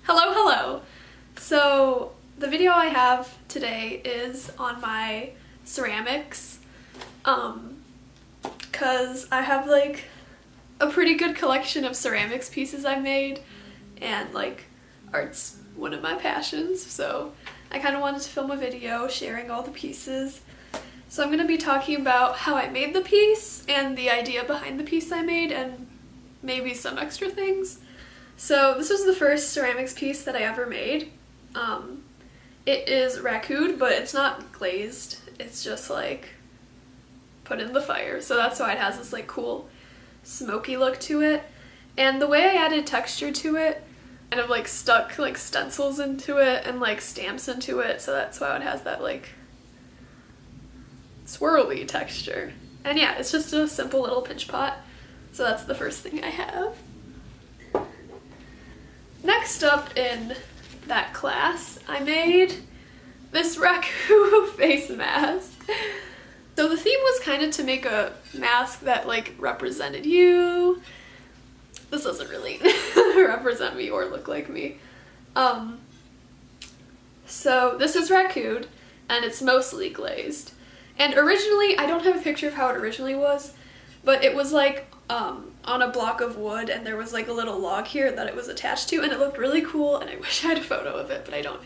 Hello! So the video I have today is on my ceramics, cause I have like a pretty good collection of ceramics pieces I made, and like art's one of my passions, so I kind of wanted to film a video sharing all the pieces. So I'm going to be talking about how I made the piece and the idea behind the piece I made and maybe some extra things. So this was the first ceramics piece that I ever made. It is raccooed, but it's not glazed. It's just like put in the fire. So that's why it has this like cool smoky look to it. And the way I added texture to it, kind of like stuck like stencils into it and like stamps into it. So that's why it has that like swirly texture. And yeah, it's just a simple little pinch pot. So that's the first thing I have. Next up in that class, I made this raccoon face mask. So the theme was kind of to make a mask that like represented you. This doesn't really represent me or look like me. So this is raccoon and it's mostly glazed. And originally, I don't have a picture of how it originally was, but it was like on a block of wood, and there was like a little log here that it was attached to, and it looked really cool, and I wish I had a photo of it, but I don't.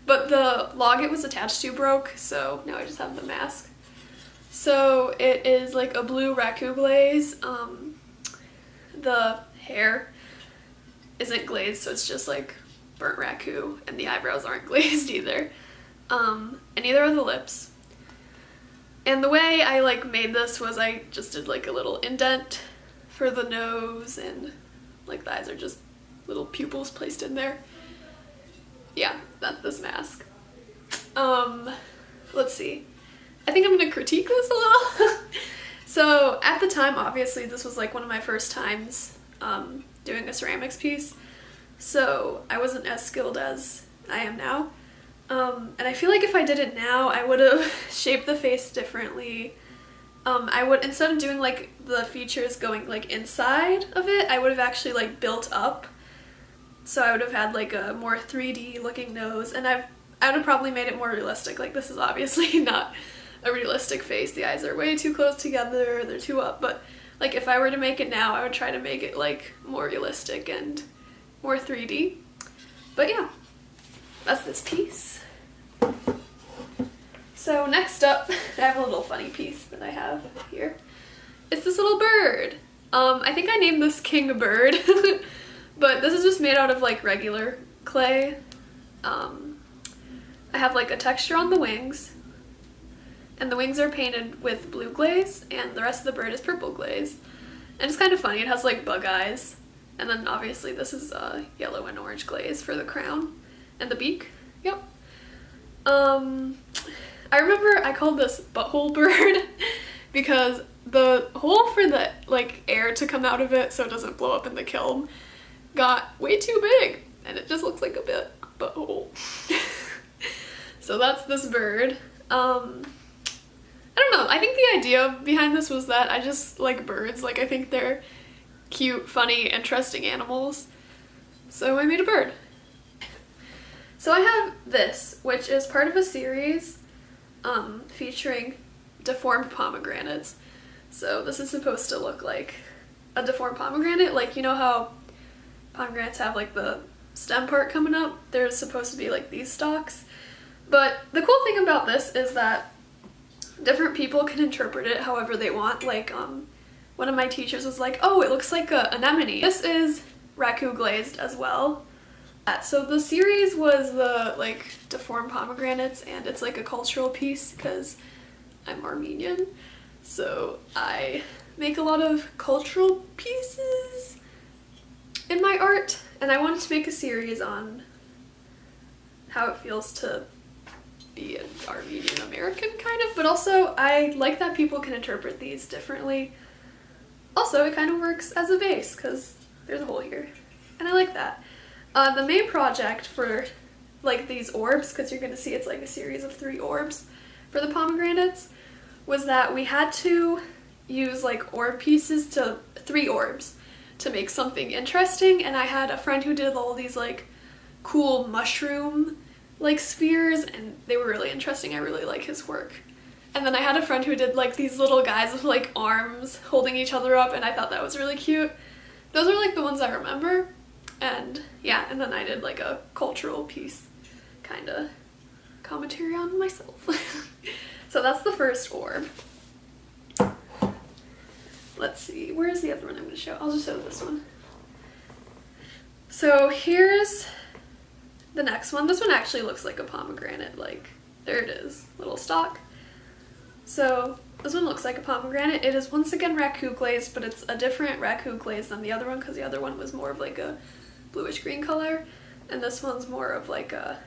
But the log it was attached to broke, so now I just have the mask. So it is like a blue raccoon glaze. The hair isn't glazed, so it's just like burnt raccoon, and the eyebrows aren't glazed either. And neither are the lips. And the way I like made this was I just did like a little indent for the nose, and like the eyes are just little pupils placed in there. Yeah, that's this mask. Let's see. I think I'm gonna critique this a little. So at the time, obviously this was like one of my first times doing a ceramics piece. So I wasn't as skilled as I am now. And I feel like if I did it now, I would have shaped the face differently. I would, instead of doing like the features going like inside of it, I would have actually like built up. So I would have had like a more 3D looking nose, and I would have probably made it more realistic. Like this is obviously not a realistic face. The eyes are way too close together, they're too up, but like if I were to make it now, I would try to make it like more realistic and more 3D. But yeah, that's this piece. So next up, I have a little funny piece that I have here. It's this little bird. I think I named this King Bird, but this is just made out of like regular clay. I have like a texture on the wings, and the wings are painted with blue glaze, and the rest of the bird is purple glaze. And it's kind of funny, it has like bug eyes, and then obviously this is yellow and orange glaze for the crown and the beak. Yep. I remember I called this Butthole Bird because the hole for the like air to come out of it so it doesn't blow up in the kiln got way too big, and it just looks like a bit butthole. So that's this bird. I don't know, I think the idea behind this was that I just like birds. Like I think they're cute, funny, interesting animals. So I made a bird. So I have this, which is part of a series featuring deformed pomegranates. So this is supposed to look like a deformed pomegranate. Like, you know how pomegranates have like the stem part coming up? There's supposed to be like these stalks. But the cool thing about this is that different people can interpret it however they want. Like one of my teachers was like, oh, it looks like a anemone. This is raccoon glazed as well. So the series was the like deformed pomegranates, and it's like a cultural piece because I'm Armenian, so I make a lot of cultural pieces in my art, and I wanted to make a series on how it feels to be an Armenian American kind of, but also I like that people can interpret these differently. Also, it kind of works as a vase because there's a hole here, and I like that. The main project for like these orbs, because you're going to see it's like a series of 3 orbs for the pomegranates, was that we had to use like orb pieces to 3 orbs to make something interesting, and I had a friend who did all these like cool mushroom like spheres, and they were really interesting. I really like his work. And then I had a friend who did like these little guys with like arms holding each other up, and I thought that was really cute. Those are like the ones I remember. And yeah, and then I did like a cultural piece kind of commentary on myself. So that's the first orb. Let's see, where's the other one I'm going to show? I'll just show this one. So here's the next one. This one actually looks like a pomegranate, like, there it is, little stalk. So this one looks like a pomegranate. It is once again raku glaze, but it's a different raku glaze than the other one, because the other one was more of like a bluish green color, and this one's more of like a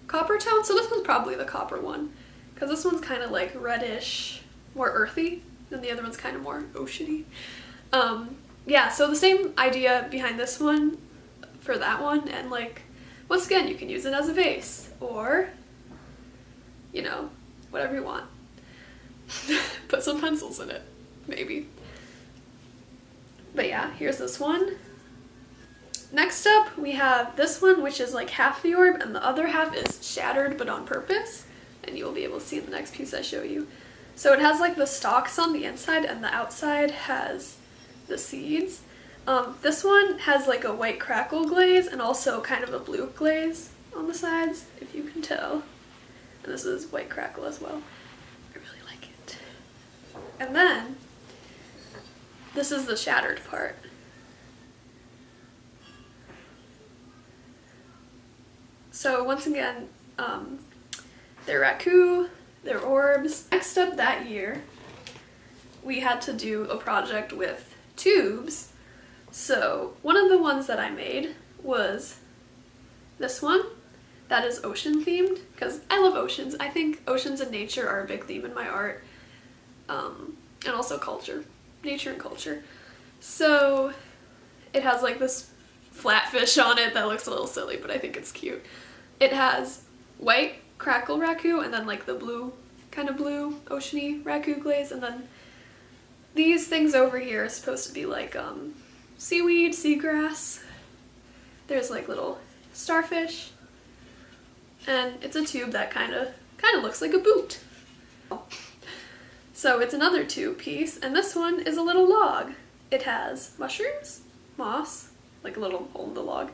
copper tone. So this one's probably the copper one, because this one's kind of like reddish, more earthy, and the other one's kind of more oceany. Yeah, so the same idea behind this one for that one, and like, once again, you can use it as a vase, or, you know, whatever you want. Put some pencils in it, maybe. But yeah, here's this one. Next up, we have this one, which is like half the orb, and the other half is shattered, but on purpose. And you'll be able to see in the next piece I show you. So it has like the stalks on the inside, and the outside has the seeds. This one has like a white crackle glaze, and also kind of a blue glaze on the sides, if you can tell. And this is white crackle as well. I really like it. And then, this is the shattered part. So once again, they're raku, they're orbs. Next up that year, we had to do a project with tubes. So one of the ones that I made was this one that is ocean themed, because I love oceans. I think oceans and nature are a big theme in my art, and also culture, nature and culture. So it has like this flatfish on it that looks a little silly, but I think it's cute. It has white crackle raku, and then like the blue, kind of blue oceany raku glaze, and then these things over here are supposed to be like seaweed, seagrass. There's like little starfish, and it's a tube that kind of looks like a boot. So it's another tube piece, and this one is a little log. It has mushrooms, moss, like a little hole in the log,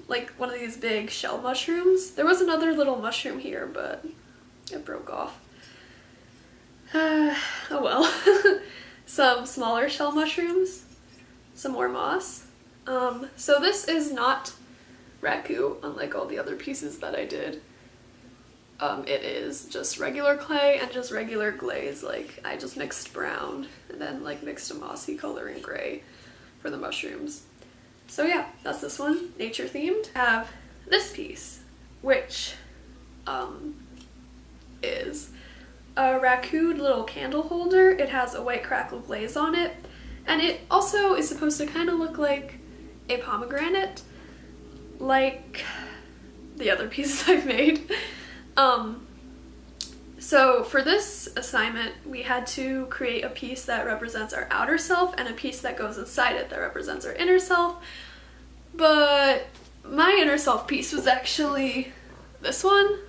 like one of these big shell mushrooms. There was another little mushroom here, but it broke off. Oh well. Some smaller shell mushrooms, some more moss. So this is not raku, unlike all the other pieces that I did. It is just regular clay and just regular glaze. Like, I just mixed brown and then like mixed a mossy color in gray for the mushrooms. So yeah, that's this one, nature themed. I have this piece, which is a raku little candle holder. It has a white crackle glaze on it, and it also is supposed to kind of look like a pomegranate, like the other pieces I've made. So for this assignment, we had to create a piece that represents our outer self and a piece that goes inside it that represents our inner self. But my inner self piece was actually this one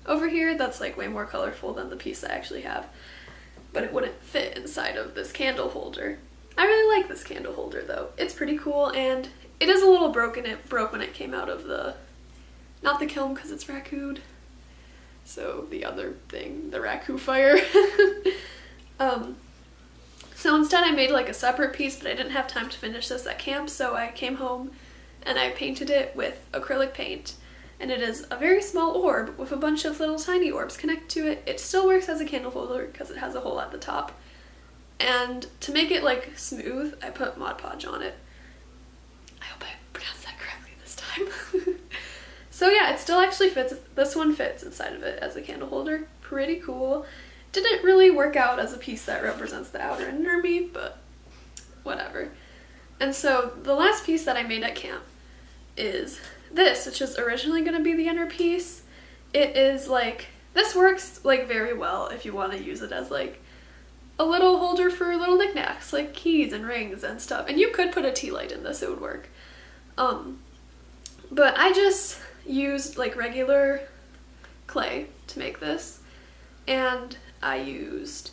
over here that's like way more colorful than the piece I actually have. But it wouldn't fit inside of this candle holder. I really like this candle holder though. It's pretty cool, and it is a little broken. It broke when it came out of the, not the kiln because it's raku'd. So the other thing, the raku fire. So instead I made like a separate piece, but I didn't have time to finish this at camp, so I came home and I painted it with acrylic paint. And it is a very small orb with a bunch of little tiny orbs connected to it. It still works as a candle holder because it has a hole at the top. And to make it like smooth, I put Mod Podge on it. I hope I pronounced that correctly this time. So yeah, it still actually fits. This one fits inside of it as a candle holder. Pretty cool. Didn't really work out as a piece that represents the outer and inner me, but whatever. And so the last piece that I made at camp is this, which is originally going to be the inner piece. It is like, this works like very well if you want to use it as like a little holder for little knickknacks, like keys and rings and stuff. And you could put a tea light in this, it would work. But I just used like regular clay to make this, and I used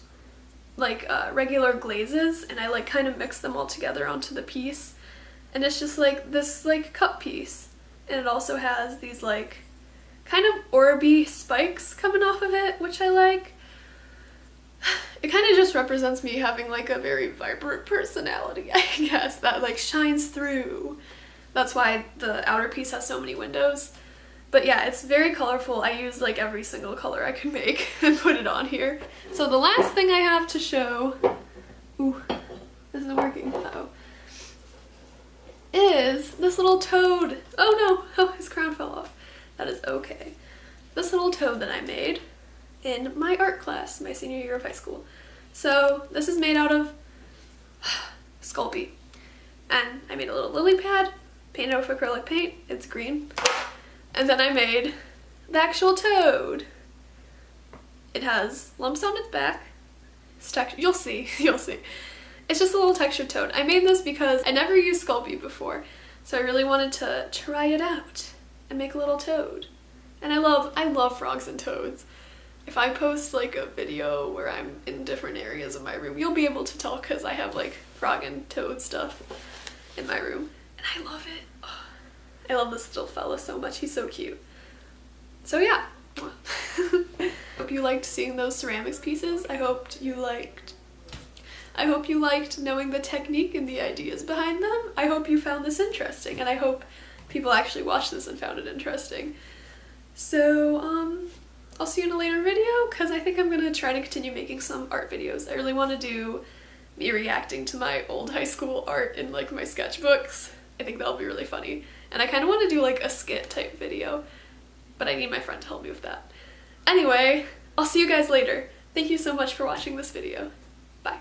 like regular glazes, and I like kind of mixed them all together onto the piece, and it's just like this like cup piece, and it also has these like kind of orby spikes coming off of it, which I like. It kind of just represents me having like a very vibrant personality, I guess, that like shines through. That's why the outer piece has so many windows. But yeah, it's very colorful. I used like every single color I could make and put it on here. So the last thing I have to show, ooh, this isn't working, uh-oh, is this little toad. Oh no, oh, his crown fell off. That is okay. This little toad that I made in my art class, my senior year of high school. So this is made out of Sculpey. And I made a little lily pad, painted it with acrylic paint, it's green. And then I made the actual toad. It has lumps on its back. It's you'll see, you'll see. It's just a little textured toad. I made this because I never used Sculpey before, so I really wanted to try it out and make a little toad. And I love frogs and toads. If I post like a video where I'm in different areas of my room, you'll be able to tell because I have like frog and toad stuff in my room. And I love it. Oh, I love this little fella so much. He's so cute. So yeah. Hope you liked seeing those ceramics pieces. I hope you liked knowing the technique and the ideas behind them. I hope you found this interesting, and I hope people actually watched this and found it interesting. So, I'll see you in a later video, because I think I'm going to try to continue making some art videos. I really want to do me reacting to my old high school art in like my sketchbooks. I think that'll be really funny. And I kind of want to do like a skit type video, but I need my friend to help me with that. Anyway, I'll see you guys later. Thank you so much for watching this video. Bye.